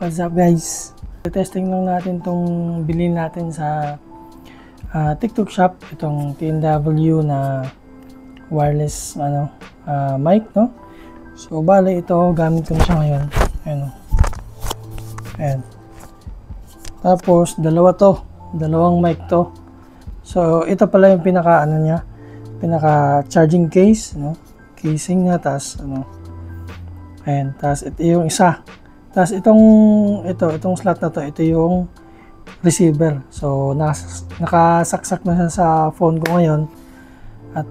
What's up guys? Testing lang natin tong bilhin natin sa TikTok shop, itong TNW na wireless mic, no? So bale ito, gamit ko na siya ngayon. Ayan. Tapos dalawang mic to. So ito pala yung pinaka charging case, no? Casing niya, tas ayan, tas ito yung isa. Tas itong slot na to, ito yung receiver. So nakasaksak na siya sa phone ko ngayon. At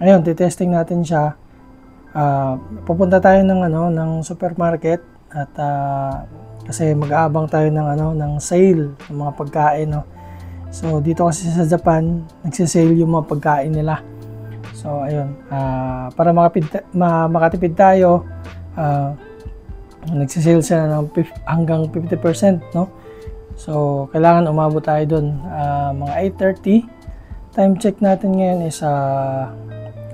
ayun, titesting natin siya. Pupunta tayo ng supermarket at kasi mag-aabang tayo ng sale ng mga pagkain, no. So dito kasi sa Japan, nagse-sale yung mga pagkain nila. So ayun, para makatipid tayo, nagsisale sila ng hanggang 50%, no? So kailangan umabot tayo doon mga 8:30. Time check natin ngayon is sa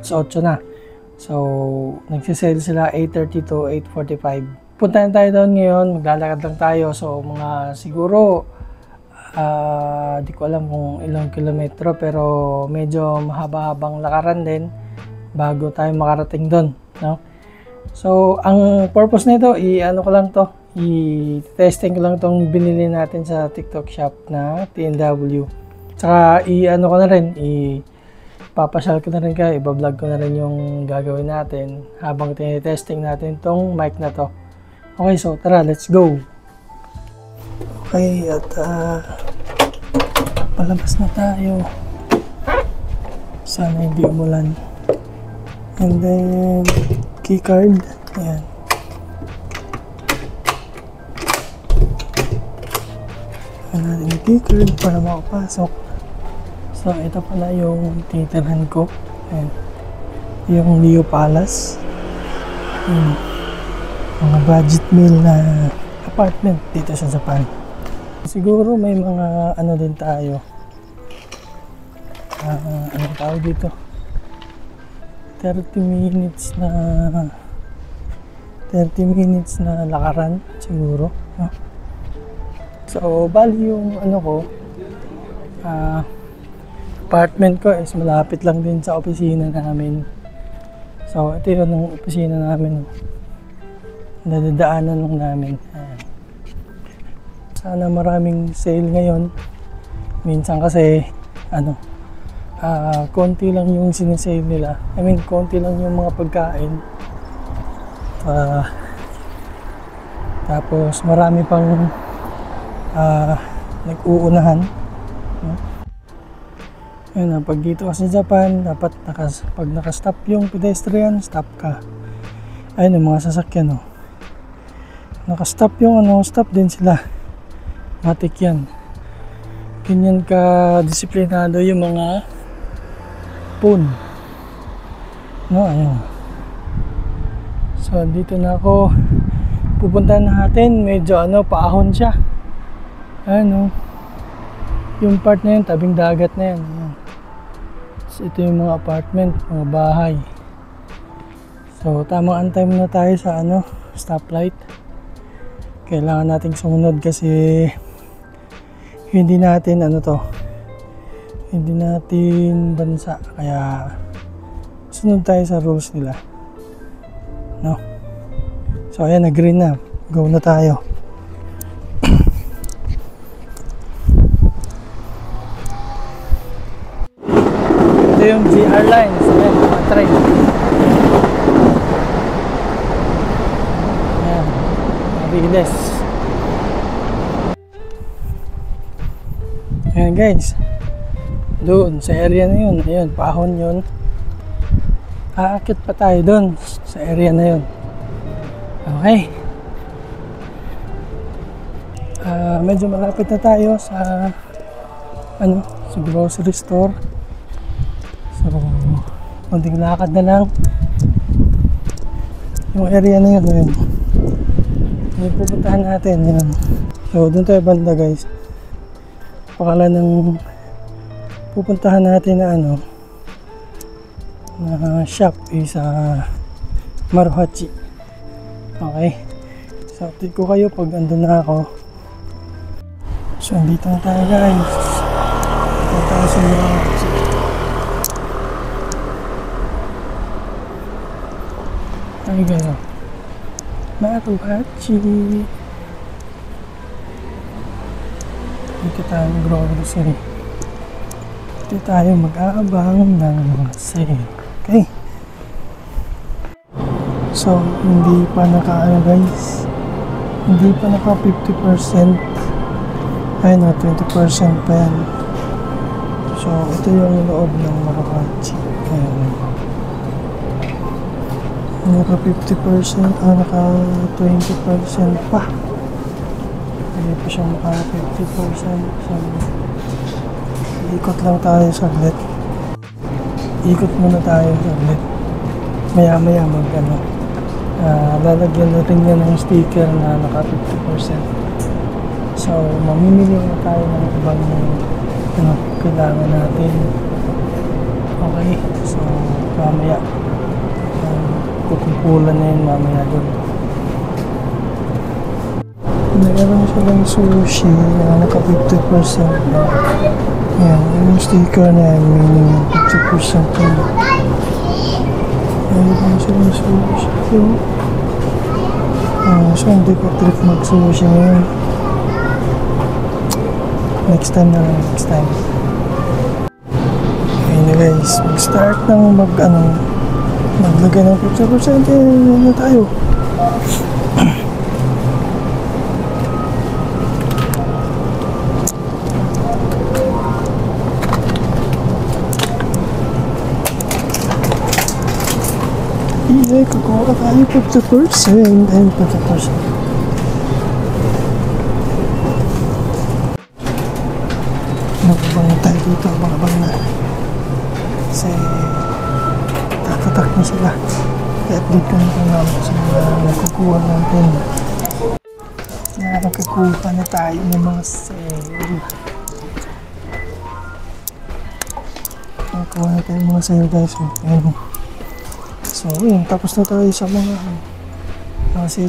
8 na. So nagsisale sila 8:30 to 8:45. Puntahan tayo doon ngayon, maglalakad lang tayo. So mga siguro di ko alam kung ilang kilometro, pero medyo mahaba-habang lakaran din bago tayo makarating doon, no? So, ang purpose nito, i-testing ko lang itong binili natin sa TikTok shop na TNW. Tsaka, ko na rin, ipapasyal ko na rin kayo, ibablog ko na rin yung gagawin natin habang tinitesting natin itong mic na to. Okay, so tara, let's go! Okay, at palabas na tayo. Sana hindi umulan. And then, keycard. Ayan. Ayan natin yung keycard para makapasok. So, ito pala yung tinitirhan ko. Ayan. Yung Leo Palace. Ayan. Mga budget meal na apartment dito sa Japan. Siguro may mga din tayo. Anong tawag dito? 30 minutes na lakaran siguro, no? So bali yung apartment ko is malapit lang din sa opisina namin. So ito yun ang opisina namin, nadadaanan lang namin. Sana maraming sale ngayon. Minsan kasi konti lang yung sinesave nila. I mean, konti lang yung mga pagkain. Tapos marami pang nag-uunahan. Ayun, pag dito kasi sa Japan, dapat pag nakastop yung pedestrian, stop ka. Ayun, yung mga sasakyan, nakastop yung stop din sila. Matik yan. Ganyan ka disiplinado yung mga phone, no? Ayun. So dito na ako pupuntahan natin. Medyo paahon siya. Yung part na yun, tabing dagat na yan. So, ito yung mga apartment, mga bahay. So tamang antay muna tayo sa stoplight. Kailangan nating sumunod kasi hindi natin hindi natin bansa, kaya sunod tayo sa rules nila, no? So ayan, nag-green na, go na tayo. Ito yung GR lines, ayan, mga train. Ayan, mabilis. Ayan guys, doon sa area na yun, ayun, pahon yun. Aakit pa tayo doon sa area na yun. Okay. Medyo malapit na tayo sa sa grocery store. So konting lakad na lang. Yung area na yun, ayun, yung pupuntahan natin yun. So doon tayo banda guys. Pakala ng pupuntahan natin na shop is Maruhachi. Okay, So, update ko kayo pag andun na ako. So, andito na tayo guys. Dito tayo sa mga ay guys, Maruhachi. Dito tayo mag-grocery. Dito tayo mag-aabang ng mga sale. Okay? So, hindi pa naka guys. Hindi pa naka 50%. Ay na, 20% pa yan. So, ito yung loob ng Maruhachi. Ayan. Naka 50%, naka 20% pa. Hindi pa siya maka 50%. So, ikot lang tayo saglit. Ikot muna tayo saglit. Maya-maya lalagyan na rin yan ng sticker na naka 50%. So, mamimili na tayo ng ibang kailangan natin. Okay, so mamaya kukumpulan na yun mamaya doon. Meron silang sushi na naka 50% na. Yan, yung sticker na yan, meaning 50% yun. Meron silang sushi. So, hindi ko trip mag-sushi ngayon. Next time na lang, next time. Okay na guys, mag-start ng maglagay ng 50%, na tayo. Iya, kukuha tayo 50% and 50%. Abang tayo dito, abang na. Kasi tatatak na sila. I-update ko na ito namin sa mga nagkukuha natin. Nakakakuha na tayo ng mga sale. Nakakuha na tayo ng mga sale guys. Ayan. So yun, tapos na tayo sa mga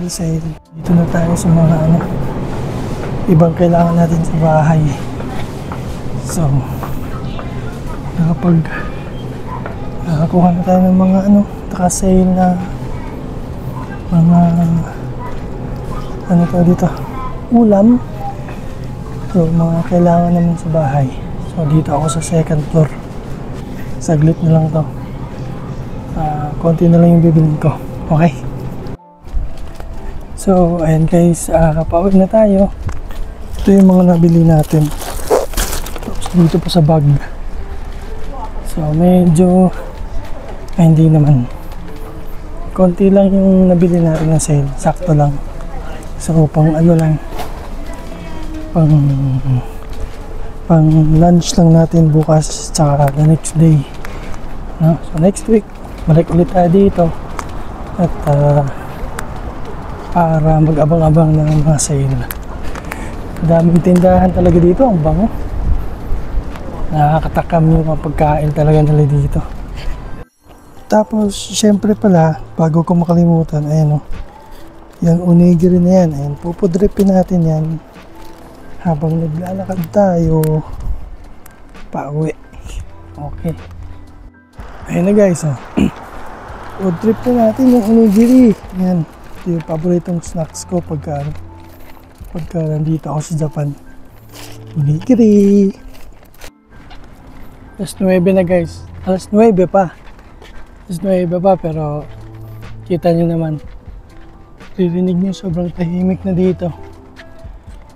sale. Dito na tayo sa mga ibang kailangan natin sa bahay. So nakakuha na tayo ng mga naka-sale na mga dito, ulam. So mga kailangan naman sa bahay. So dito ako sa second floor. Saglit na lang to. Konti na lang yung bibilin ko. Okay? So ayan guys, pauwi na tayo. Ito yung mga nabili natin. Tapos dito pa sa bag. So medyo hindi naman. Konti lang yung nabili natin na sale. Sakto lang. So pang lang. Pang lunch lang natin bukas tsaka the next day. No? So next week balik ulit tayo dito at para mag-abang-abang ng mga sale. Daming tindahan talaga dito, ang bango. Nakakatakam yung mga pagkain talaga nila dito. Tapos syempre pala, bago ko makalimutan, ayan yung onigiri na yan, ayan, pupudripin natin yan habang naglalakad tayo pauwi. Okay, ayun na guys, food trip na natin yung onigiri. Yan, ito yung paboritong snacks ko pagka nandito ako sa Japan. Onigiri. Alas 9 na guys. Alas 9 pa. Alas 9 pa pero kita nyo naman. Ririnig nyo sobrang tahimik na dito.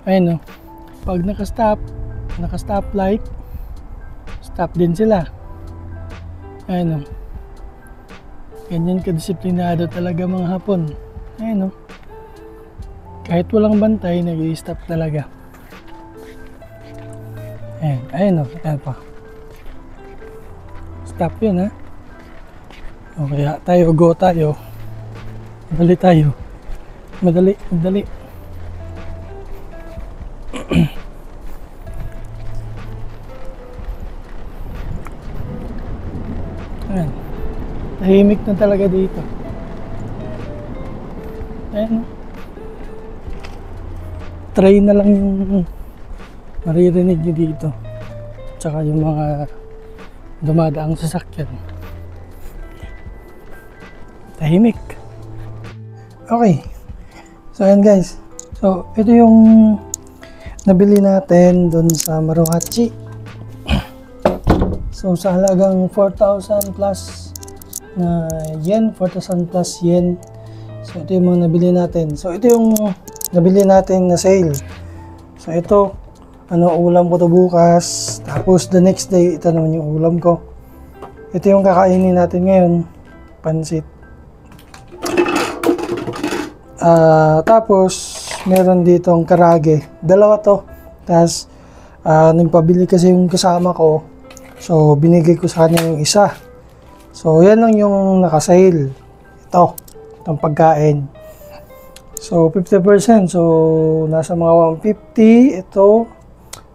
Ayun pag naka-stop light, stop din sila. Ayun ganyan kadisiplinado talaga mga Hapon. Ayun kahit walang bantay, nag-i-stop talaga. Ayun ayan pa. Stop yun o kaya tayo, go tayo. Madali tayo. Madali. Ayan. Tahimik na talaga dito. Ayan tray na lang yung maririnig nyo dito. Tsaka yung mga dumadaang sasakyan. Tahimik. Okay. So ayan guys. So ito yung nabili natin dun sa Maruhachi. So sa halagang 4,000 plus na yen, 4,000 plus yen. So ito yung mga nabili natin. So ito yung nabili natin na sale. So ito, ulam ko to bukas. Tapos the next day, ito naman yung ulam ko. Ito yung kakainin natin ngayon. Pansit. Tapos meron ditong karage. Dalawa to. Tapos nagpabili kasi yung kasama ko. So binigay ko sa kanya yung isa. So yan lang yung nakasale. Itong pagkain. So 50%. So nasa mga 150. Ito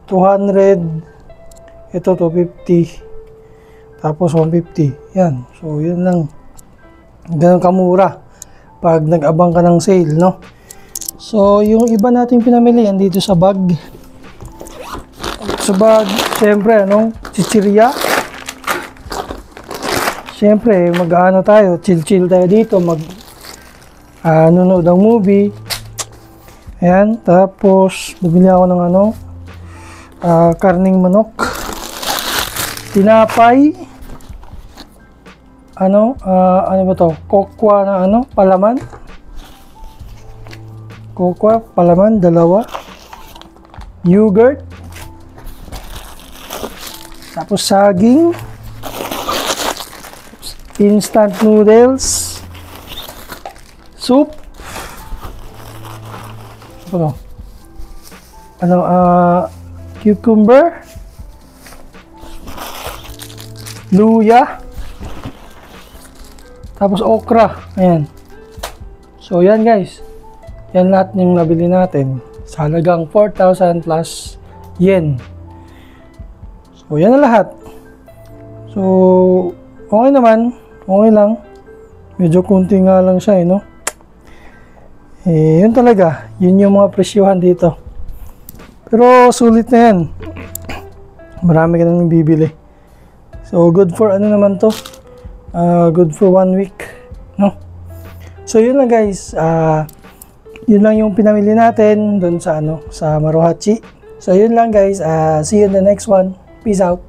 200. Ito 250. Tapos 150. Yan. So yun lang. Ganun kamura pag nag-abang ka ng sale, no? So yung iba nating pinamili yan dito sa bag. Sa bag, syempre, chichirya. Syempre, mag-ano tayo, chill tayo dito, nanonood ng movie. Ayan, tapos bumili ako ng karning manok. Tinapay. Ano ba to? Kokwa na palaman. Kokwa, palaman, dalawa. Yogurt. Tapos saging. Instant noodles. Soup. Ano? Cucumber. Luya. Tapos okra. Ayan. So yan guys. Yan lahat yung nabili natin. Sa halagang 4,000 plus yen. So yan na lahat. So okay naman. Okay lang. Medyo kunti nga lang siya no. Yun talaga. Yun yung mga presyuhan dito. Pero sulit na yan. Marami ka nang bibili. So good for naman to. Good for 1 week, no? So yun lang guys, yun lang yung pinamili natin doon sa sa Maruhachi. So yun lang guys, see you in the next one. Peace out.